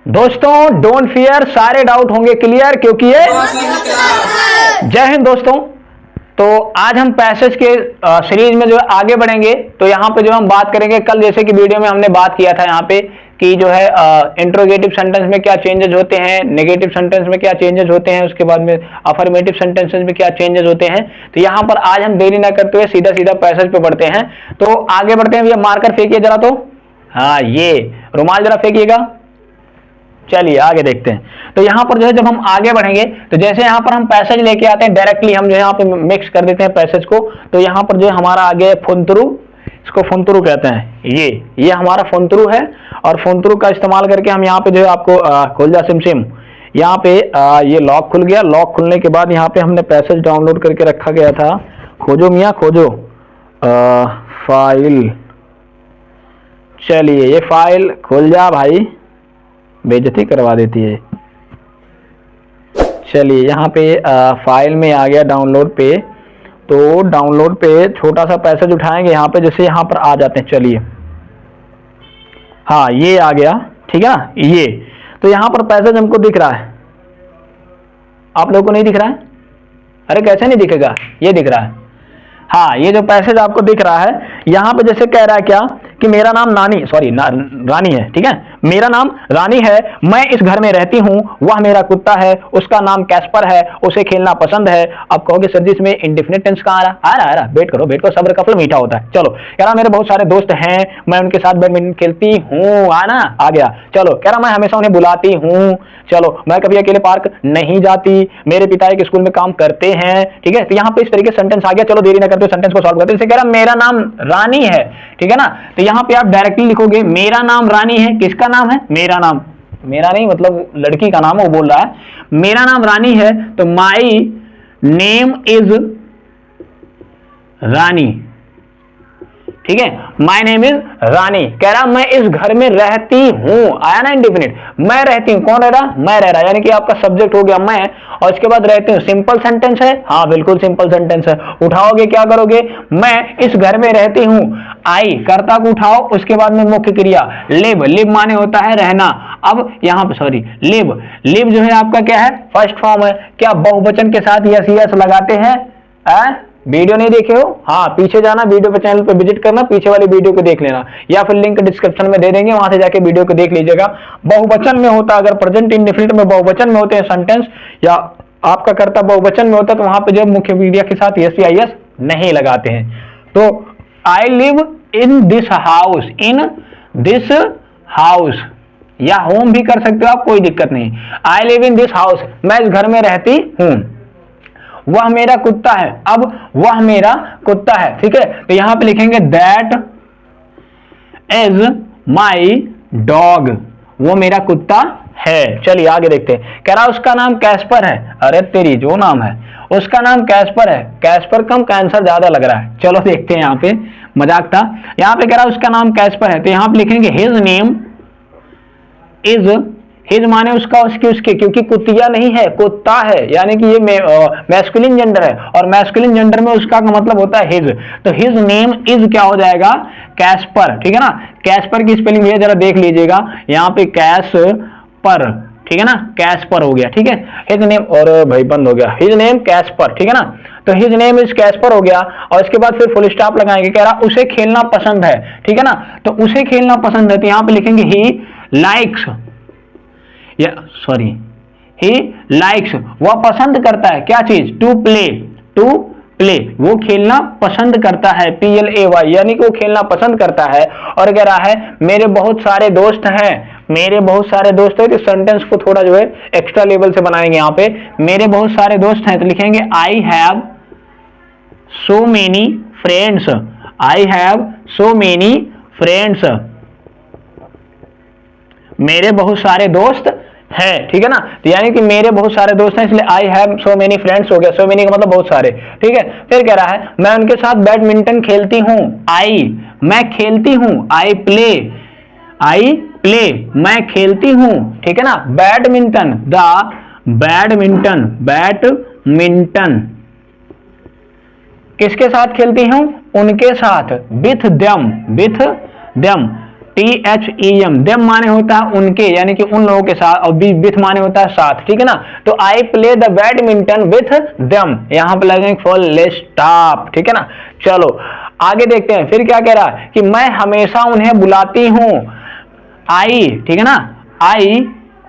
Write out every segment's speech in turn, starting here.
दोस्तों don't fear, सारे doubt होंगे क्लियर क्योंकि ये जय हिंद दोस्तों। तो आज हम पैसेज के सीरीज में जो है आगे बढ़ेंगे। तो यहाँ पे जो हम बात करेंगे, कल जैसे कि वीडियो में हमने बात किया था यहाँ पे कि जो है इंट्रोगेटिव सेंटेंस में क्या चेंजेस होते हैं, नेगेटिव सेंटेंस में क्या चेंजेस होते हैं, उसके बाद में अफर्मेटिव सेंटेंसेस में क्या चेंजेस होते हैं। तो यहाँ पर आज हम देरी ना करते हुए सीधा सीधा पैसेज पे बढ़ते हैं। तो आगे बढ़ते हैं। भैया मार्कर फेंकिए जरा, तो हाँ ये रुमाल जरा फेंकिएगा। चलिए आगे देखते हैं। तो यहां पर जो है जब हम आगे बढ़ेंगे तो जैसे यहां पर हम पैसेज लेके आते हैं डायरेक्टली हम जो है यहाँ पे मिक्स कर देते हैं पैसेज को। तो यहां पर जो है हमारा आगे फुंतरू, इसको फुंतरू कहते हैं। ये हमारा फुंतरू है और फुंतरू का इस्तेमाल करके हम यहाँ पे जो है आपको खोल जा सिमसिम, यहाँ पे ये लॉक खुल गया। लॉक खुलने के बाद यहाँ पे हमने पैसेज डाउनलोड करके रखा गया था। खोजो मियाँ खोजो फाइल। चलिए ये फाइल खुल जा भाई, बेइज्जती करवा देती है। चलिए यहाँ पे फाइल में आ गया डाउनलोड पे। तो डाउनलोड पे छोटा सा पैसेज उठाएंगे यहाँ पे, जैसे यहाँ पर आ जाते हैं। चलिए हाँ ये आ गया, ठीक है ना। ये तो यहाँ पर पैसेज हमको दिख रहा है, आप लोगों को नहीं दिख रहा है? अरे कैसे नहीं दिखेगा, ये दिख रहा है। हाँ ये जो पैसेज आपको दिख रहा है यहाँ पे जैसे कह रहा है क्या कि मेरा नाम रानी है, ठीक है। मेरा नाम रानी है, मैं इस घर में रहती हूँ, वह मेरा कुत्ता है, उसका नाम कैस्पर है, उसे खेलना पसंद है। अब कहोगे सर जी इसमें इंडेफिनिट टेंस कहाँ आ रहा? वेट करो, सब्र का फल मीठा होता है। चलो कह रहा मेरे बहुत सारे दोस्त हैं, मैं उनके साथ बैडमिंटन खेलती हूँ, आना आ गया। चलो कह रहा मैं हमेशा उन्हें बुलाती हूँ। चलो मैं कभी अकेले पार्क नहीं जाती, मेरे पिता एक स्कूल में काम करते हैं, ठीक है। तो यहाँ पे इस तरीके सेंटेंस आ गया। चलो देरी ना करते सेंटेंस को सॉल्व करते हैं। जैसे कह रहा मेरा नाम रानी है, ठीक है ना। तो यहाँ पे आप डायरेक्टली लिखोगे मेरा नाम रानी है। किसका नाम है? मेरा नाम, मेरा नहीं मतलब लड़की का नाम है, वो बोल रहा है मेरा नाम रानी है। तो माई नेम इज रानी, ठीक है। माई नेम इज रानी। कह रहा मैं इस घर में रहती हूं, आया ना इंडेफिनिट। मैं रहती हूं, कौन रह रहा? मैं रह रहा, यानी कि आपका सब्जेक्ट हो गया मैं, और इसके बाद रहती हूं सिंपल सेंटेंस है। हाँ बिल्कुल सिंपल सेंटेंस है। उठाओगे क्या करोगे? मैं इस घर में रहती हूं, आई कर्ता को उठाओ, उसके बाद में मुख्य क्रिया लिव। लिव माने होता है रहना। अब यहाँ पे सॉरी लिव जो है आपका क्या है? फर्स्ट फॉर्म है। क्या बहुवचन के साथ यस यस लगाते हैं? वीडियो नहीं देखे हो? हाँ पीछे जाना, वीडियो पे चैनल पे विजिट करना, पीछे वाली वीडियो को देख लेना, या फिर लिंक डिस्क्रिप्शन में दे देंगे, वहां से जाके वीडियो को देख लीजिएगा। बहुवचन में होता, अगर प्रेजेंट इंडेफिनिट में बहुवचन में होते हैं सेंटेंस, या आपका कर्ता बहुवचन में होता है, तो वहां पे जब मुख्य क्रिया के साथ यस या यस नहीं लगाते हैं। तो I live in this house, in this house, या होम भी कर सकते हो आप, कोई दिक्कत नहीं। I live in this house, मैं इस घर में रहती हूं। वह मेरा कुत्ता है, अब वह मेरा कुत्ता है, ठीक है। तो यहां पे लिखेंगे दैट इज माई डॉग, वो मेरा कुत्ता है। चलिए आगे देखते हैं। कह रहा उसका नाम कैस्पर है। अरे तेरी जो नाम है, उसका नाम कैस्पर है। कैस्पर कम कैंसर ज्यादा लग रहा है। चलो देखते हैं, यहाँ पे मजाक था। यहाँ पे कह रहा उसका नाम कैस्पर है, तो यहां पे लिखेंगे हिज नेम इज, हिज माने उसका उसकी उसके, क्योंकि कुतिया नहीं है, कुत्ता है, यानी कि ये मैस्कुलिन जेंडर है, और मैस्कुलिन जेंडर में उसका मतलब होता है हिज। तो हिज नेम इज क्या हो जाएगा? कैस्पर, ठीक है ना। कैस्पर की स्पेलिंग भैया जरा देख लीजिएगा, यहाँ पे कैस पर, ठीक है ना, कैस्पर हो गया, ठीक है। हिज नेम, और भाई बंद हो गया, हिज नेम कैस्पर, ठीक है ना। तो हिज नेम इज कैस्पर हो गया, और इसके बाद फिर फुल स्टॉप लगाएंगे। कह रहा उसे खेलना पसंद है, ठीक है ना। तो उसे खेलना पसंद है, तो यहाँ पे लिखेंगे ही लाइक्स, या सॉरी ही लाइक्स, वह पसंद करता है क्या चीज? टू प्ले, वो खेलना पसंद करता है, PLAY, यानी कि वो खेलना पसंद करता है। और कह रहा है मेरे बहुत सारे दोस्त हैं, मेरे बहुत सारे दोस्त हैं। तो सेंटेंस को थोड़ा जो है एक्स्ट्रा लेवल से बनाएंगे। यहाँ पे मेरे बहुत सारे दोस्त हैं, तो लिखेंगे I have so many friends, I have so many friends, मेरे बहुत सारे दोस्त है, ठीक है ना। तो यानी कि मेरे बहुत सारे दोस्त हैं, इसलिए I have so many friends हो गया। सो मेनी का मतलब बहुत सारे, ठीक है। फिर कह रहा है मैं उनके साथ बैडमिंटन खेलती हूँ, मैं खेलती हूँ, आई प्ले, मैं खेलती हूँ, ठीक है ना। बैडमिंटन, बैडमिंटन किसके साथ खेलती हूँ? उनके साथ, विथ देम, THEM, देम माने होता है उनके, यानी कि उन लोगों के साथ, और विथ माने होता है साथ, ठीक है ना। तो I play the badminton with them, यहां पर लगेंगे फुल स्टॉप, ठीक है ना। चलो आगे देखते हैं, फिर क्या कह रहा है कि मैं हमेशा उन्हें बुलाती हूं, आई, ठीक है ना, आई,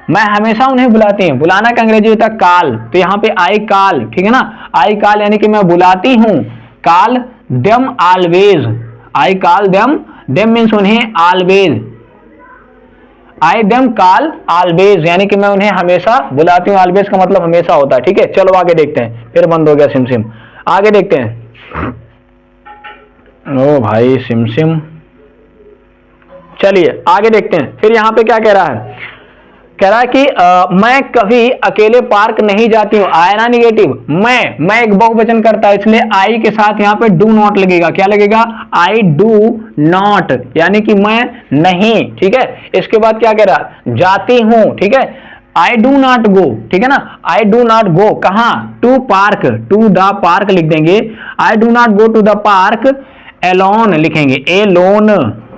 मैं हमेशा उन्हें बुलाती हूं, बुलाना का अंग्रेजी होता है कॉल, तो यहां पे आई कॉल, ठीक है ना, आई कॉल यानी कि मैं बुलाती हूं, call them always, I call them, them means उन्हें, ऑलवेज, आई देम कॉल ऑलवेज, यानी कि मैं उन्हें हमेशा बुलाती हूं, ऑलवेज का मतलब हमेशा होता है, ठीक है। चलो आगे देखते हैं, फिर बंद हो गया सिम सिम, आगे देखते हैं। ओ भाई सिम सिम, चलिए आगे देखते हैं, फिर यहां पे क्या कह रहा है, कह रहा है कि मैं कभी अकेले पार्क नहीं जाती हूं, आया निगेटिव, मैं एक बहुवचन करता है, इसलिए आई के साथ यहां पे डू नॉट लगेगा, क्या लगेगा, आई डू नॉट, यानी कि मैं नहीं, ठीक है। इसके बाद क्या कह रहा है, जाती हूं, ठीक है, आई डू नॉट गो, ठीक है ना, आई डू नॉट गो कहां, to park, to the park लिख देंगे, I do not go to the park alone लिखेंगे, एलोन,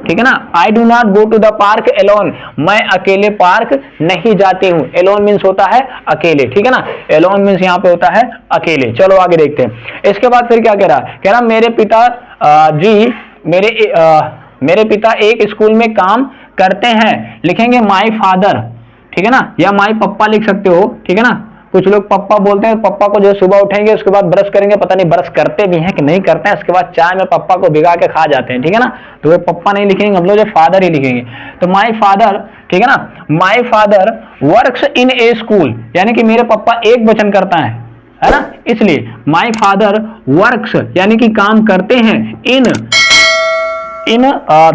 ठीक है ना, I do not go to the park alone, मैं अकेले पार्क नहीं जाती हूं, एलोन मीन्स होता है अकेले, ठीक है ना, एलोन मीन्स यहां पे होता है अकेले। चलो आगे देखते हैं, इसके बाद फिर क्या कह रहा है, कह रहा मेरे पिता जी, मेरे पिता एक स्कूल में काम करते हैं, लिखेंगे माई फादर, ठीक है ना, या माई पप्पा लिख सकते हो, ठीक है ना, कुछ लोग पप्पा बोलते हैं, पप्पा को जो सुबह उठेंगे उसके बाद ब्रश करेंगे, पता नहीं ब्रश करते भी हैं कि नहीं करते हैं, उसके बाद चाय में पप्पा को भिगा के खा जाते हैं, ठीक है ना, तो वे पप्पा नहीं लिखेंगे, हम लोग जो फादर ही लिखेंगे। तो माय फादर, ठीक है ना, my father works in A school, यानी कि मेरे पापा एक वचन करता है ना, इसलिए माय फादर वर्क्स यानी कि काम करते हैं, in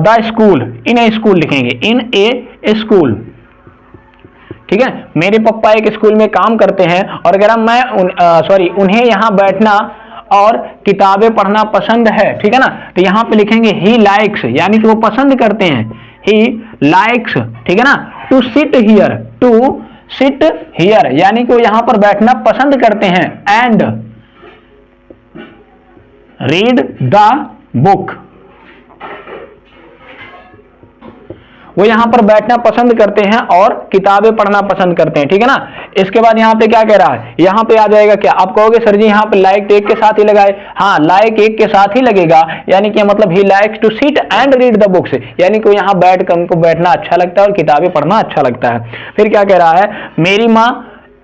the school, in A school लिखेंगे, इन ए स्कूल, ठीक है, मेरे पापा एक स्कूल में काम करते हैं, और अगर मैं उन्हें यहाँ बैठना और किताबें पढ़ना पसंद है, ठीक है ना, तो यहाँ पे लिखेंगे ही लाइक्स, यानी कि वो पसंद करते हैं, ही लाइक्स, ठीक है ना, to sit here, to sit here, यानी कि वो यहाँ पर बैठना पसंद करते हैं, एंड रीड द बुक, वो यहां पर बैठना पसंद करते हैं और किताबें पढ़ना पसंद करते हैं, ठीक है ना। इसके बाद यहां पे क्या कह रहा है, यहां पे आ जाएगा क्या, आप कहोगे सर जी यहां पे लाइक एक के साथ ही लगाए, हाँ लाइक एक के साथ ही लगेगा, यानी कि मतलब ही likes to sit and read the books, यानी कि यहां बैठ कर उनको बैठना अच्छा लगता है और किताबें पढ़ना अच्छा लगता है। फिर क्या कह रहा है, मेरी माँ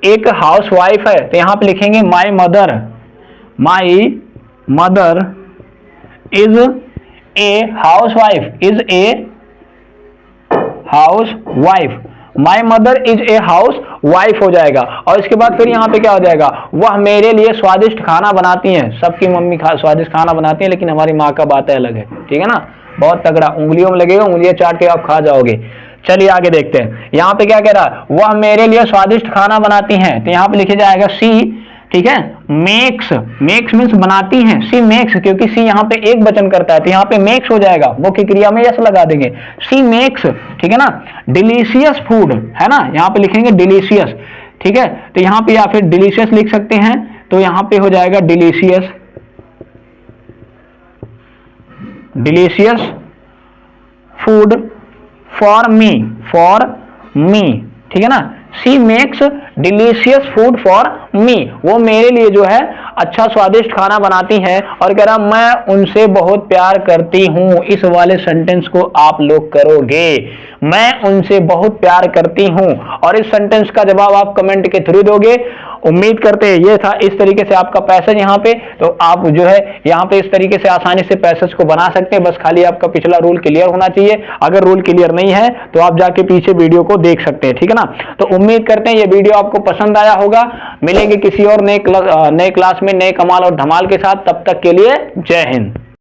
एक हाउस वाइफ है, तो यहां पे लिखेंगे my mother, my mother is a house wife, is a house wife, my mother is a house wife हो जाएगा। और इसके बाद फिर यहाँ पे क्या हो जाएगा, वह मेरे लिए स्वादिष्ट खाना बनाती हैं, सबकी मम्मी स्वादिष्ट खाना बनाती है, लेकिन हमारी माँ का बात अलग है, ठीक है ना, बहुत तगड़ा, उंगलियों में लगेगा, उंगलियां चाट के आप खा जाओगे। चलिए आगे देखते हैं, यहाँ पे क्या कह रहा है, वह मेरे लिए स्वादिष्ट खाना बनाती हैं, तो यहाँ पे लिखे जाएगा सी, ठीक है, मेक्स, मेक्स मीन्स बनाती हैं, सी मेक्स, क्योंकि सी यहाँ पे एक वचन करता है, तो यहाँ पे मेक्स हो जाएगा, मुख्य क्रिया में यस लगा देंगे, सी मेक्स, ठीक है ना, डिलीशियस फूड, है ना, यहाँ पे लिखेंगे डिलीशियस, ठीक है, तो यहाँ पे या फिर डिलीशियस लिख सकते हैं, तो यहाँ पे हो जाएगा delicious, delicious food for me, ठीक है ना, she makes delicious food for me, वो मेरे लिए जो है अच्छा स्वादिष्ट खाना बनाती हैं, और कह रहा मैं उनसे बहुत प्यार करती हूं, इस वाले सेंटेंस को आप लोग करोगे, मैं उनसे बहुत प्यार करती हूं, और इस सेंटेंस का जवाब आप कमेंट के थ्रू दोगे। उम्मीद करते हैं ये था, इस तरीके से आपका पैसेज यहाँ पे, तो आप जो है यहाँ पे इस तरीके से आसानी से पैसेज को बना सकते हैं, बस खाली आपका पिछला रूल क्लियर होना चाहिए, अगर रूल क्लियर नहीं है तो आप जाके पीछे वीडियो को देख सकते हैं, ठीक है ना। तो उम्मीद करते हैं ये वीडियो आपको पसंद आया होगा, मिलेंगे किसी और नए क्लास में नए कमाल और धमाल के साथ, तब तक के लिए जय हिंद।